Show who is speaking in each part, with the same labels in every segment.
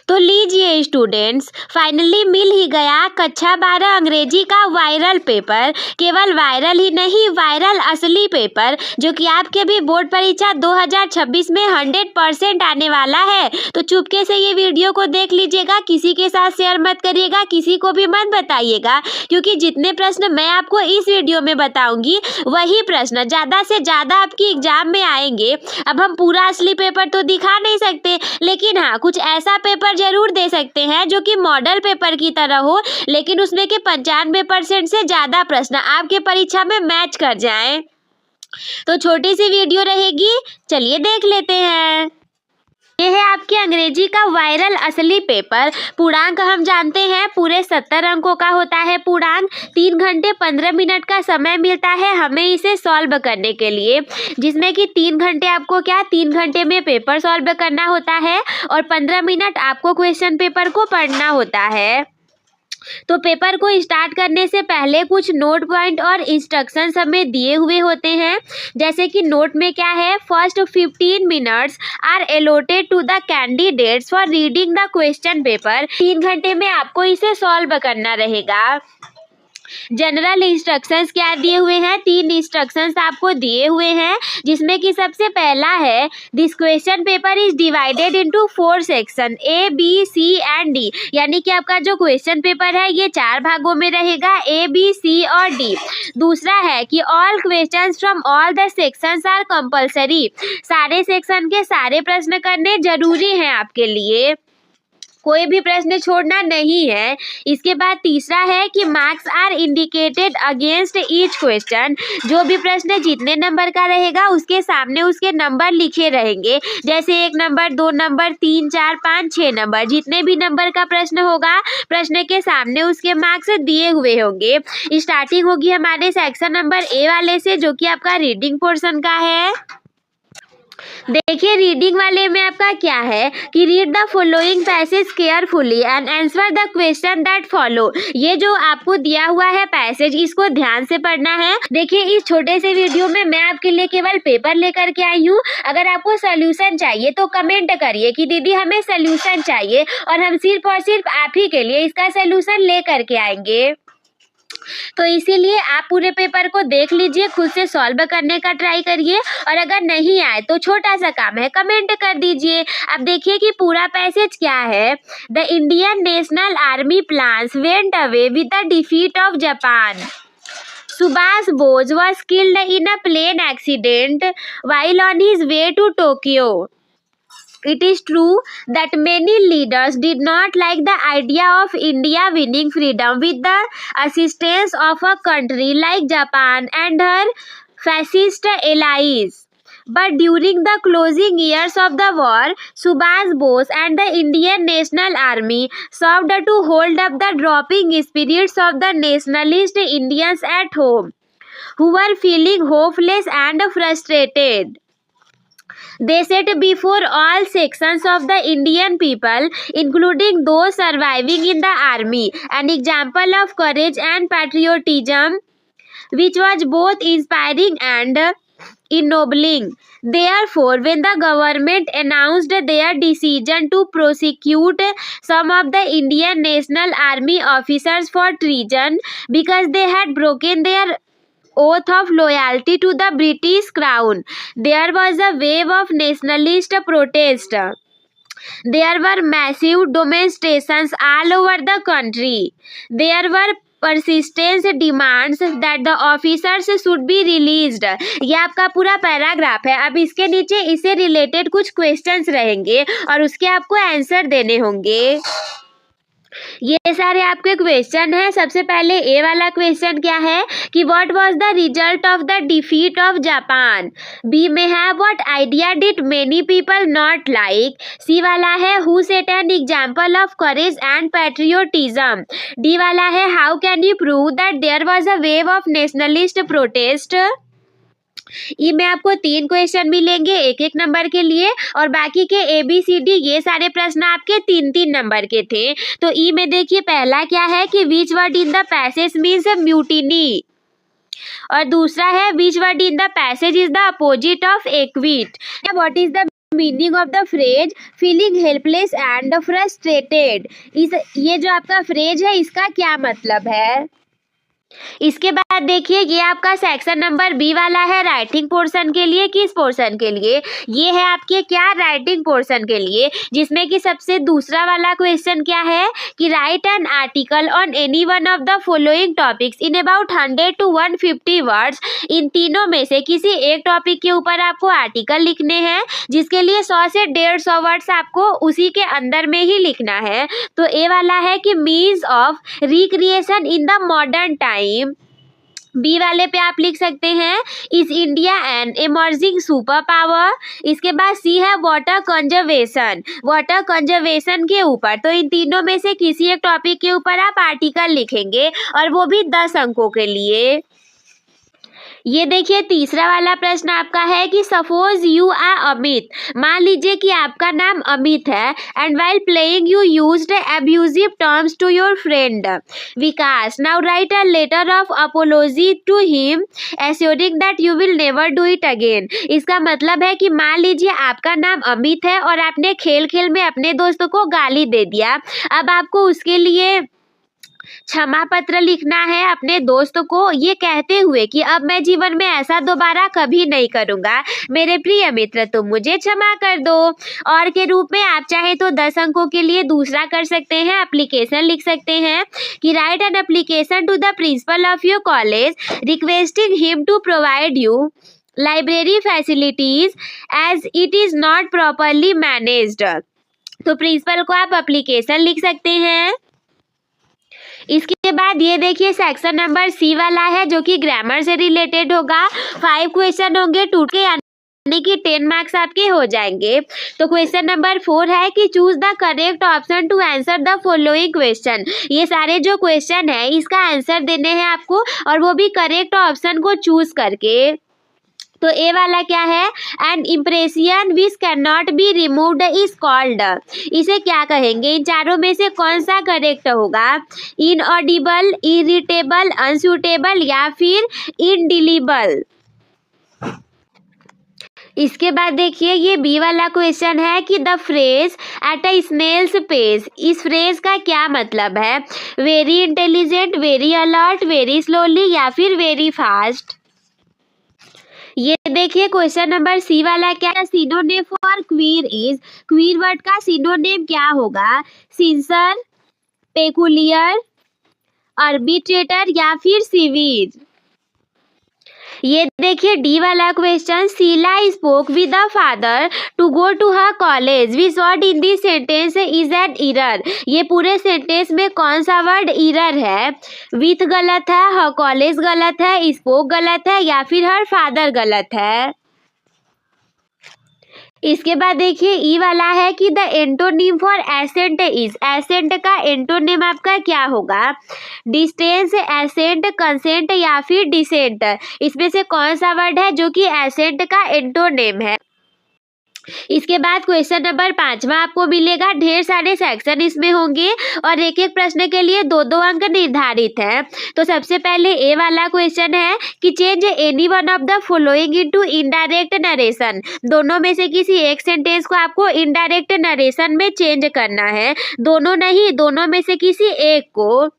Speaker 1: तो लीजिए students, finally मिल ही गया कक्षा 12 अंग्रेजी का वायरल पेपर। केवल वायरल ही नहीं, वायरल असली पेपर, जो कि आपके भी बोर्ड परीक्षा 2026 में 100% आने वाला है। तो चुपके से ये वीडियो को देख लीजिएगा, किसी के साथ शेयर मत करिएगा, किसी को भी मत बताइएगा, क्योंकि जितने प्रश्न मैं आपको इस वीडियो में बताऊंगी वही प्रश्न ज़्यादा से ज़्यादा आपकी एग्जाम में आएंगे। अब हम पूरा असली पेपर तो दिखा नहीं सकते, लेकिन हाँ, कुछ ऐसा पेपर जरूर दे सकते हैं जो कि मॉडल पेपर की तरह हो, लेकिन उसमें के 95% से ज़्यादा प्रश्न आपके परीक्षा में मैच कर जाएं। तो छोटी सी वीडियो रहेगी, चलिए देख लेते हैं। यह है आपके अंग्रेजी का वायरल असली पेपर। पूर्णांक हम जानते हैं पूरे 70 अंकों का होता है पूर्णांक। 3 घंटे 15 मिनट का समय मिलता है हमें इसे सॉल्व करने के लिए, जिसमें कि 3 घंटे आपको 3 घंटे में पेपर सॉल्व करना होता है और 15 मिनट आपको क्वेश्चन पेपर को पढ़ना होता है। तो पेपर को स्टार्ट करने से पहले कुछ नोट पॉइंट और इंस्ट्रक्शंस हमें दिए हुए होते हैं। जैसे कि नोट में क्या है, first 15 minutes are allotted to the candidates for reading the question paper. 3 घंटे में आपको इसे सॉल्व करना रहेगा। जनरल इंस्ट्रक्शंस क्या दिए हुए हैं, 3 इंस्ट्रक्शंस आपको दिए हुए हैं, जिसमें कि सबसे पहला है, this question paper is divided into 4 section A, B, C and D। यानी कि आपका जो क्वेश्चन पेपर है ये 4 भागों में रहेगा, A, B, C और D। दूसरा है कि all questions from all the sections are compulsory. सारे सेक्शन के सारे प्रश्न करने जरूरी हैं आपके लिए, कोई भी प्रश्न छोड़ना नहीं है। इसके बाद तीसरा है कि marks are indicated against each question. जो भी प्रश्न जितने नंबर का रहेगा उसके सामने उसके नंबर लिखे रहेंगे, जैसे 1 नंबर, 2 नंबर, 3, 4, 5, 6 नंबर। जितने भी नंबर का प्रश्न होगा प्रश्न के सामने उसके मार्क्स दिए हुए होंगे। स्टार्टिंग होगी हमारे सेक्शन नंबर A वाले से, जो कि आपका रीडिंग पोर्शन का है। देखिए रीडिंग वाले में आपका क्या है कि read the following passage carefully and answer the question that follow. ये जो आपको दिया हुआ है पैसेज, इसको ध्यान से पढ़ना है। देखिए इस छोटे से वीडियो में मैं आपके लिए केवल पेपर लेकर के आई हूँ। अगर आपको सोल्यूशन चाहिए तो कमेंट करिए कि दीदी हमें सोल्यूशन चाहिए, और हम सिर्फ और सिर्फ आप ही के लिए इसका सोल्यूशन ले करके आएंगे। तो इसीलिए आप पूरे पेपर को देख लीजिए, खुद से सॉल्व करने का ट्राई करिए, और अगर नहीं आए तो छोटा सा काम है, कमेंट कर दीजिए। अब देखिए कि पूरा पैसेज क्या है। The Indian national army plans went away with the defeat of Japan. Subhash Bose was killed in a plane accident while on his way to Tokyo. It is true that many leaders did not like the idea of India winning freedom with the assistance of a country like Japan and her fascist allies. But during the closing years of the war, Subhash Bose and the Indian National Army served to hold up the dropping spirits of the nationalist Indians at home, who were feeling hopeless and frustrated. They set before all sections of the Indian people, including those surviving in the army, an example of courage and patriotism, which was both inspiring and ennobling. Therefore, when the government announced their decision to prosecute some of the Indian National Army officers for treason because they had broken their oath of loyalty to the British Crown, there was a wave of nationalist protest. There were massive demonstrations all over the country. There were persistent demands that the officers should be released. ये आपका पूरा paragraph है। अब इसके नीचे इससे related कुछ questions रहेंगे और उसके आपको आंसर देने होंगे। ये सारे आपके क्वेश्चन हैं। सबसे पहले ए वाला क्वेश्चन क्या है कि what was the result of the defeat of Japan. B में है what idea did many people not like. C वाला है who set an example of courage and patriotism. D वाला है how can you prove that there was a wave of nationalist protest. E में आपको 3 question मिलेंगे 1-1 number के लिए, और बाकी के ABCD ये सारे प्रश्न आपके 3-3 नंबर के थे। तो ई में देखिए पहला क्या है कि विच word in the passage means mutiny, और दूसरा है विच word in the passage is the opposite of equity. What is the meaning of the phrase feeling helpless and frustrated. ये जो आपका फ्रेज है इसका क्या मतलब है। इसके बाद देखिए ये आपका सेक्शन नंबर बी वाला है राइटिंग पोर्शन के लिए। किस पोर्शन के लिए, ये है आपके क्या राइटिंग पोर्शन के लिए, जिसमें कि सबसे दूसरा वाला क्वेश्चन क्या है कि write an article on any one of the following topics in about 100 to 150 words. इन तीनों में से किसी एक टॉपिक के ऊपर आपको आर्टिकल लिखने हैं, जिसके लिए 100 से 150 वर्ड्स आपको उसी के अंदर में ही लिखना है। तो ए वाला है कि means of recreation in the modern time. B वाले पे आप लिख सकते हैं is India an emerging super power. इसके बाद सी है वाटर कंजर्वेशन। वाटर कंजर्वेशन के ऊपर, तो इन तीनों में से किसी एक टॉपिक के ऊपर आप आर्टिकल लिखेंगे और वो भी 10 अंकों के लिए। ये देखिए तीसरा वाला प्रश्न आपका है कि सपोज यू आर अमित। मान लीजिए कि आपका नाम अमित है and while playing you used abusive terms to your friend Vikas. Now write a letter of apology to him assuring that you will never do it again. इसका मतलब है कि मान लीजिए आपका नाम अमित है और आपने खेल खेल में अपने दोस्तों को गाली दे दिया। अब आपको उसके लिए क्षमा पत्र लिखना है अपने दोस्त को, ये कहते हुए कि अब मैं जीवन में ऐसा दोबारा कभी नहीं करूंगा, मेरे प्रिय मित्र तुम मुझे क्षमा कर दो। और के रूप में आप चाहे तो 10 अंकों के लिए दूसरा कर सकते हैं, एप्लीकेशन लिख सकते हैं कि write an application to the principal of your college requesting him to provide you library facilities as it is not properly managed. तो प्रिंसिपल को आप एप्लीकेशन लिख सकते हैं। इसके बाद ये देखिए सेक्शन नंबर सी वाला है जो कि ग्रामर से रिलेटेड होगा। 5 क्वेश्चन होंगे टूटे, यानी कि 10 मार्क्स आपके हो जाएंगे। तो क्वेश्चन नंबर 4 है कि choose the correct option to answer the following question. ये सारे जो क्वेश्चन है इसका आंसर देने हैं आपको, और वो भी करेक्ट ऑप्शन को चूज करके। तो ए वाला क्या है, an impression which can not be removed is called. इसे क्या कहेंगे, इन चारों में से कौन सा करेक्ट होगा, इनऑडिबल, इरिटेबल, अनसूटेबल या फिर इनडिलीबल। इसके बाद देखिए ये बी वाला क्वेश्चन है कि the phrase at a snail's pace. इस फ्रेज का क्या मतलब है, very intelligent, very alert, very slowly या फिर वेरी फास्ट। ये देखिए क्वेश्चन नंबर सी वाला क्या है, synonym for queer is. Queer word का सिनोनिम क्या होगा, सिंसर, पेकुलियर, आर्बिट्रेटर या फिर सिविर। ये देखिए डी वाला question, Sheela spoke with the father to go to her college which word in this sentence is an error. ये पूरे सेंटेंस में कौन सा वर्ड इरर है, विथ गलत है, हर कॉलेज गलत है, स्पोक गलत है या फिर हर फादर गलत है। इसके बाद देखिए ई वाला है कि the antonym for ascent is. Ascent का एंटोनिम आपका क्या होगा, डिस्टेंस, एसेंट, कंसेंट या फिर डिसेंट। इसमें से कौन सा वर्ड है जो कि एसेंट का एंटोनिम है। इसके बाद क्वेश्चन नंबर 5वां आपको मिलेगा। ढेर सारे सेक्शन इसमें होंगे और एक एक प्रश्न के लिए 2-2 अंक निर्धारित है। तो सबसे पहले ए वाला क्वेश्चन है कि change any one of the following into indirect narration. दोनों में से किसी एक सेंटेंस को आपको इनडायरेक्ट नरेशन में चेंज करना है, दोनों नहीं, दोनों में से किसी एक को।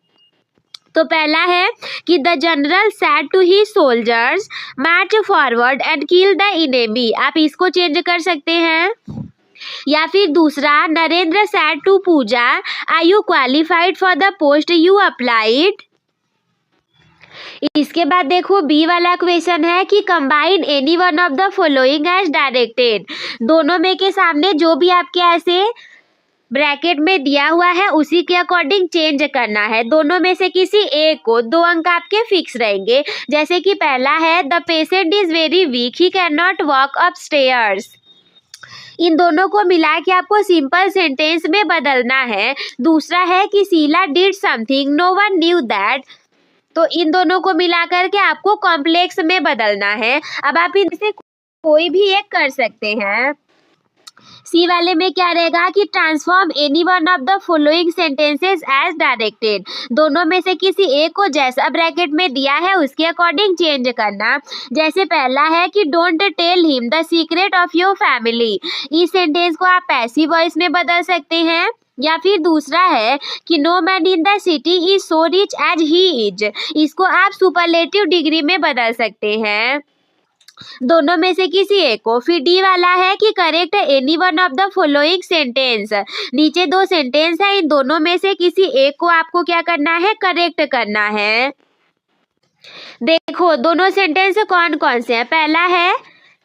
Speaker 1: तो पहला है कि the general said to he soldiers march forward and kill the enemy. आप इसको चेंज कर सकते हैं। या फिर दूसरा, Narendra said to Puja are you qualified for the post you applied. इसके बाद देखो बी वाला क्वेश्चन है कि combine any one of the following as directed. दोनों में के सामने जो भी आपके ऐसे ब्रैकेट में दिया हुआ है उसी के अकॉर्डिंग चेंज करना है। दोनों में से किसी एक को 2 अंक आपके फिक्स रहेंगे। जैसे कि पहला है the patient is very weak he can not walk up stairs. इन दोनों को मिला के आपको सिंपल सेंटेंस में बदलना है। दूसरा है कि Sheela did something no one knew that. तो इन दोनों को मिला करके आपको कॉम्प्लेक्स में बदलना है। अब आप इनसे कोई भी एक कर सकते हैं। सी वाले में क्या रहेगा कि transform any one of the following sentences as directed, दोनों में से किसी एक को जैसा ब्रैकेट में दिया है उसके अकॉर्डिंग चेंज करना। जैसे पहला है कि don't tell him the secret of your family, इस सेंटेंस को आप पैसिव वॉइस में बदल सकते हैं। या फिर दूसरा है कि no man in the city is so rich as he is, इसको आप सुपरलेटिव डिग्री में बदल सकते हैं, दोनों में से किसी एक को। फिर डी वाला है कि correct any one of the following sentence, नीचे दो सेंटेंस है, इन दोनों में से किसी एक को आपको क्या करना है, करेक्ट करना है। देखो दोनों सेंटेंस कौन कौन से हैं। पहला है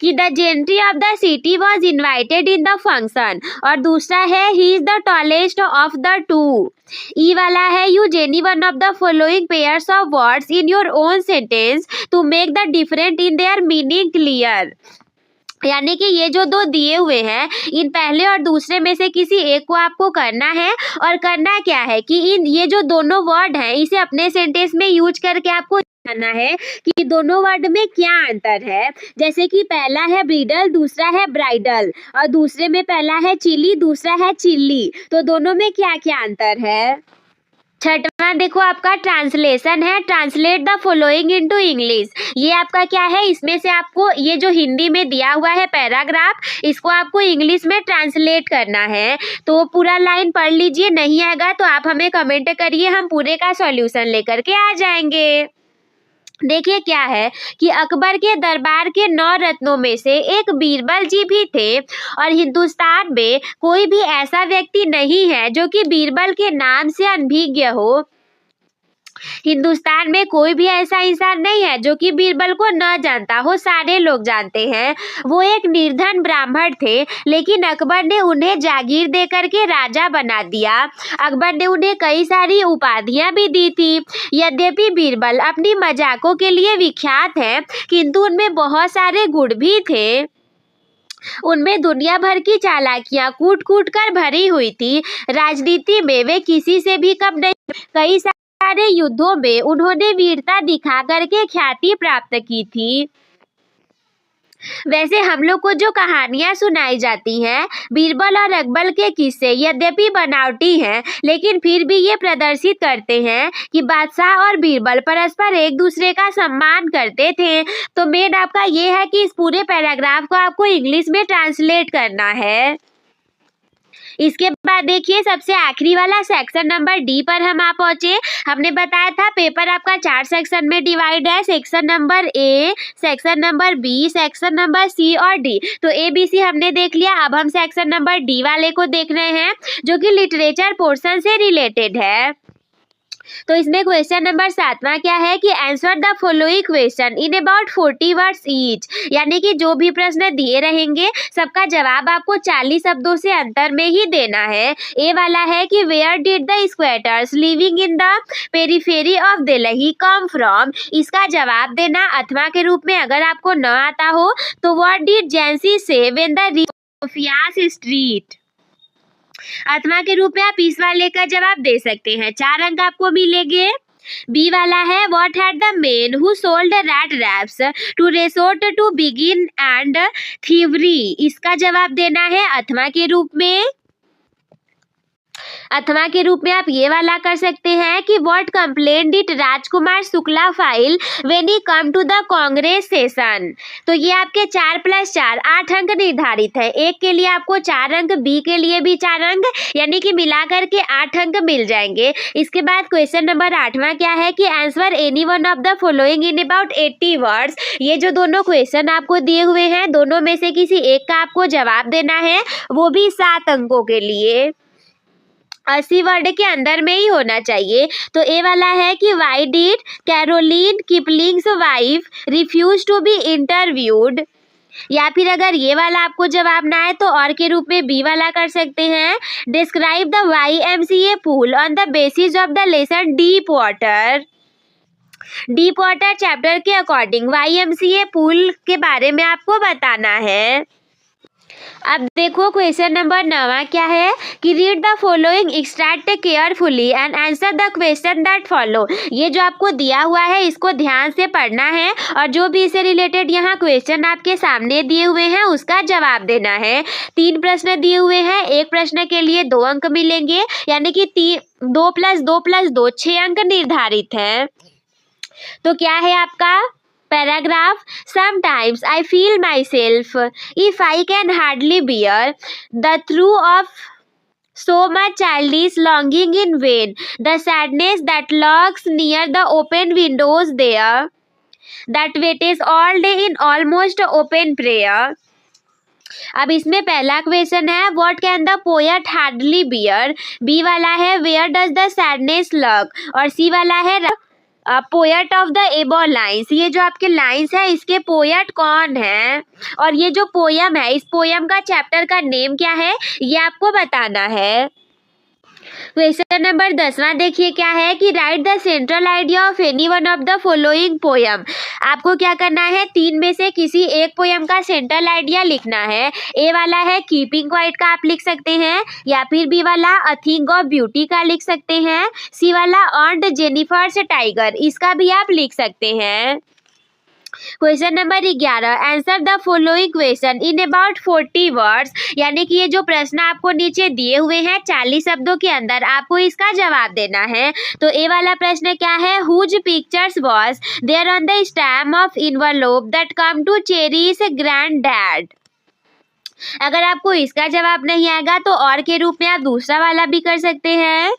Speaker 1: कि the gentry of the city was invited in the function, और दूसरा है he is the tallest of the two. E वाला है use any one of the following pairs of words in your own sentence to make the different in their meaning clear, यानी कि ये जो दो दिए हुए हैं इन पहले और दूसरे में से किसी एक को आपको करना है। और करना क्या है कि इन ये जो दोनों वर्ड हैं इसे अपने सेंटेंस में यूज करके आपको जानना है कि दोनों वर्ड में क्या अंतर है। जैसे कि पहला है ब्रिडल, दूसरा है ब्राइडल, और दूसरे में पहला है चिली, दूसरा है चिल्ली, तो दोनों में क्या क्या अंतर है। छठवां देखो आपका ट्रांसलेशन है, translate the following into English. ये आपका क्या है, इसमें से आपको ये जो हिंदी में दिया हुआ है पैराग्राफ, इसको आपको इंग्लिश में ट्रांसलेट करना है। तो पूरा लाइन पढ़ लीजिए, नहीं आएगा तो आप हमें कमेंट करिए, हम पूरे का सॉल्यूशन लेकर के आ जाएंगे। देखिए क्या है कि अकबर के दरबार के 9 रत्नों में से एक बीरबल जी भी थे, और हिंदुस्तान में कोई भी ऐसा व्यक्ति नहीं है जो कि बीरबल के नाम से अनभिज्ञ हो। हिंदुस्तान में कोई भी ऐसा इंसान नहीं है जो कि बीरबल को न जानता हो, सारे लोग जानते हैं। वो एक निर्धन ब्राह्मण थे, लेकिन अकबर ने उन्हें जागीर दे करके राजा बना दिया। अकबर ने उन्हें कई सारी उपाधियां भी दी थी। यद्यपि बीरबल अपनी मजाकों के लिए विख्यात है, किंतु उनमें बहुत सारे गुण भी थे। उनमें दुनिया भर की चालाकियां कूट कूट कर भरी हुई थी। राजनीति में वे किसी से भी कम नहीं, कई सारे युद्धों में उन्होंने वीरता दिखा करके ख्याति प्राप्त की थी। वैसे हम लोग को जो कहानियां सुनाई जाती हैं बीरबल और अकबर के किस्से यद्यपि बनावटी हैं, लेकिन फिर भी ये प्रदर्शित करते हैं कि बादशाह और बीरबल परस्पर एक दूसरे का सम्मान करते थे। तो मेन आपका ये है कि इस पूरे पैराग्राफ को आपको इंग्लिश में ट्रांसलेट करना है। इसके बाद देखिए सबसे आखिरी वाला सेक्शन नंबर डी पर हम आ पहुंचे। हमने बताया था पेपर आपका 4 सेक्शन में डिवाइड है, section number A, section number B, section number C और डी। तो ए बी सी हमने देख लिया, अब हम सेक्शन नंबर डी वाले को देख रहे हैं जो कि लिटरेचर पोर्शन से रिलेटेड है। तो इसमें क्वेश्चन नंबर 7वां क्या है कि answer the following question in about 40 words each, यानी कि जो भी प्रश्न दिए रहेंगे सबका जवाब आपको 40 शब्दों से अंतर में ही देना है। ए वाला है कि where did the squatters living in the periphery of Delhi come from, इसका जवाब देना अथवा के रूप में। अगर आपको न आता हो तो व्हाट डिड जेंसी से व्हेन द सोफियास स्ट्रीट, अथवा के रूप में आप इस वाले का जवाब दे सकते हैं, 4 अंक आपको मिलेंगे। बी वाला है what had the man who sold rat traps to resort to begin and thievery, इसका जवाब देना है अथवा के रूप में। अथवा के रूप में आप ये वाला कर सकते हैं कि what complain did Rajkumar Shukla file when he come to the Congress session. तो ये आपके 4 + 4 8 अंक निर्धारित है। एक के लिए आपको 4 अंक, बी के लिए भी 4 अंक, यानी कि मिलाकर के 8 अंक मिल जाएंगे। इसके बाद क्वेश्चन नंबर 8वां क्या है कि answer any one of the following in about 80 words. ये जो दोनों क्वेश्चन आपको दिए हुए हैं दोनों में से किसी एक का आपको जवाब देना है, वो भी 7 अंकों के लिए, 80 वर्ड के अंदर में ही होना चाहिए। तो ए वाला है कि why did Caroline Kipling's wife refuse to be interviewed, या फिर अगर ये वाला आपको जवाब ना आए तो और के रूप में बी वाला कर सकते हैं। Describe the YMCA pool on the basis of the lesson deep water. Deep water chapter के अकॉर्डिंग YMCA पूल के बारे में आपको बताना है। अब देखो क्वेश्चन नंबर 9 क्या है कि read the following extract carefully and answer the question that follow. ये जो आपको दिया हुआ है इसको ध्यान से पढ़ना है और जो भी इससे रिलेटेड यहाँ क्वेश्चन आपके सामने दिए हुए हैं उसका जवाब देना है। 3 प्रश्न दिए हुए हैं, एक प्रश्न के लिए 2 अंक मिलेंगे, यानी कि 2 + 2 + 2 6 अंक निर्धारित है। तो क्या है आपका paragraph, sometimes I feel my self if I can hardly bear the through of so much childish longing in vain, the sadness that lurks near the open windows there, that waits all day in almost open prayer। अब इसमें पहला question है what can the poet hardly bear, B वाला है where does the sadness lurk और C वाला है poet of the above lines. ये जो आपके लाइन्स है इसके पोएट कौन है और ये जो पोयम है इस पोयम का चैप्टर का नेम क्या है ये आपको बताना है। क्वेश्चन नंबर 10वां देखिए क्या है कि right the central idea of any one of the following poem. आपको क्या करना है 3 में से किसी एक पोयम का सेंट्रल आइडिया लिखना है। ए वाला है कीपिंग क्वाइट का आप लिख सकते हैं, या फिर बी वाला अ थिंग ऑफ ब्यूटी का लिख सकते हैं, सी वाला ऑन्ट जेनिफर्स टाइगर इसका भी आप लिख सकते हैं। Question number 11 answer the following question in about 40 words, यानी कि ये जो प्रश्न आपको नीचे दिए हुए हैं 40 शब्दों के अंदर आपको इसका जवाब देना है। तो ए वाला प्रश्न क्या है whose pictures was there on the stamp of envelope that come to Cherry's grand dad. अगर आपको इसका जवाब नहीं आएगा तो और के रूप में आप दूसरा वाला भी कर सकते हैं।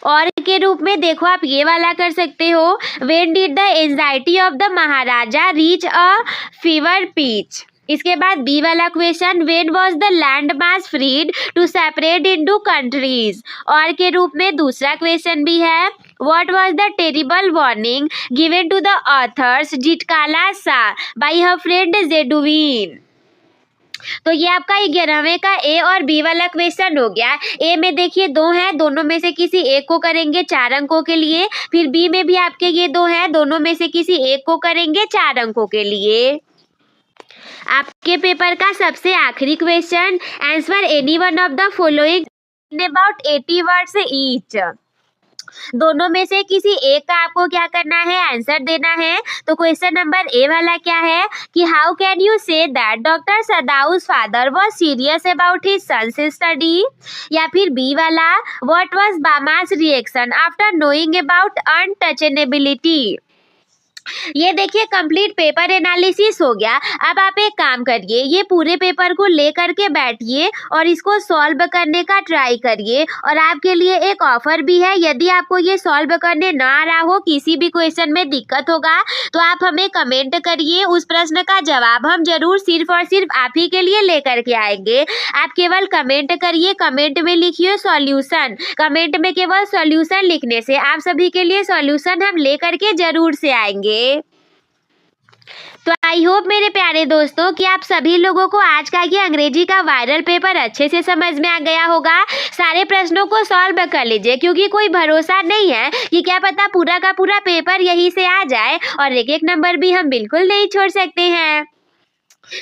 Speaker 1: और के रूप में देखो आप ये वाला कर सकते हो when did the anxiety of the Maharaja reach a fever pitch. इसके बाद बी वाला question when was the land mass freed to separate into countries. और के रूप में दूसरा क्वेश्चन भी है what was the terrible warning given to the authors Zitkala Sa by her friend Judewin. तो ये आपका 11वें का ए और बी वाला क्वेश्चन हो गया। ए में देखिए 2 हैं, दोनों में से किसी एक को करेंगे 4 अंकों के लिए। फिर बी में भी आपके ये 2 हैं, दोनों में से किसी एक को करेंगे 4 अंकों के लिए। आपके पेपर का सबसे आखिरी question answer any one of the following in about 80 words each. दोनों में से किसी एक का आपको क्या करना है आंसर देना है। तो क्वेश्चन नंबर ए वाला क्या है कि how can you say that doctor Sadao's father was serious about his son's study. या फिर बी वाला what was Bama's reaction after knowing about untouchability. ये देखिए कंप्लीट पेपर एनालिसिस हो गया। अब आप एक काम करिए ये पूरे पेपर को लेकर के बैठिए और इसको सॉल्व करने का ट्राई करिए। और आपके लिए एक ऑफर भी है, यदि आपको ये सॉल्व करने ना आ रहा हो, किसी भी क्वेश्चन में दिक्कत होगा तो आप हमें कमेंट करिए, उस प्रश्न का जवाब हम जरूर सिर्फ और सिर्फ आप ही के लिए लेकर के आएंगे। आप केवल कमेंट करिए, कमेंट में लिखिए सॉल्यूशन। कमेंट में केवल सॉल्यूशन लिखने से आप सभी के लिए सॉल्यूशन हम लेकर के जरूर से आएंगे। तो आई होप मेरे प्यारे दोस्तों कि आप सभी लोगों को आज का ये अंग्रेजी का वायरल पेपर अच्छे से समझ में आ गया होगा। सारे प्रश्नों को सॉल्व कर लीजिए क्योंकि कोई भरोसा नहीं है कि क्या पता पूरा का पूरा पेपर यहीं से आ जाए, और एक नंबर भी हम बिल्कुल नहीं छोड़ सकते हैं।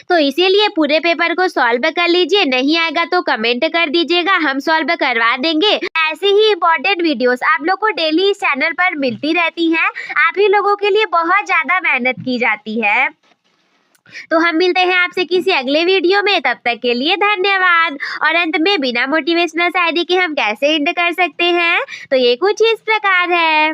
Speaker 1: तो इसीलिए पूरे पेपर को सॉल्व कर लीजिए, नहीं आएगा तो कमेंट कर दीजिएगा, हम सॉल्व करवा देंगे। ऐसी ही इम्पोर्टेंट वीडियोस आप लोग को डेली इस चैनल पर मिलती रहती हैं। आप ही लोगों के लिए बहुत ज़्यादा मेहनत की जाती है। तो हम मिलते हैं आपसे किसी अगले वीडियो में, तब तक के लिए धन्यवाद। और अंत में बिना मोटिवेशनल शायरी के हम कैसे एंड कर सकते हैं, तो ये कुछ इस प्रकार है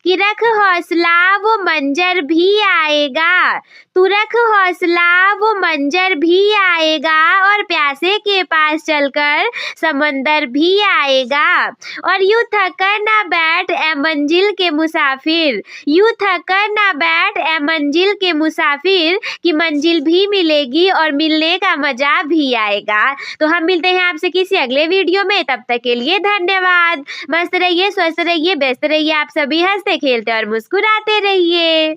Speaker 1: कि रख हौसला वो मंजर भी आएगा, तू रख हौसला वो मंजर भी आएगा, और प्यासे के पास चलकर समंदर भी आएगा। और यूं थककर ना बैठ ए मंजिल के मुसाफिर, यूं थककर ना बैठ ए मंजिल के मुसाफिर, कि मंजिल भी मिलेगी और मिलने का मजा भी आएगा। तो हम मिलते हैं आपसे किसी अगले वीडियो में, तब तक के लिए धन्यवाद। मस्त रहिए, स्वस्थ रहिए, व्यस्त रहिए, आप सभी हंसते खेलते और मुस्कुराते रहिए।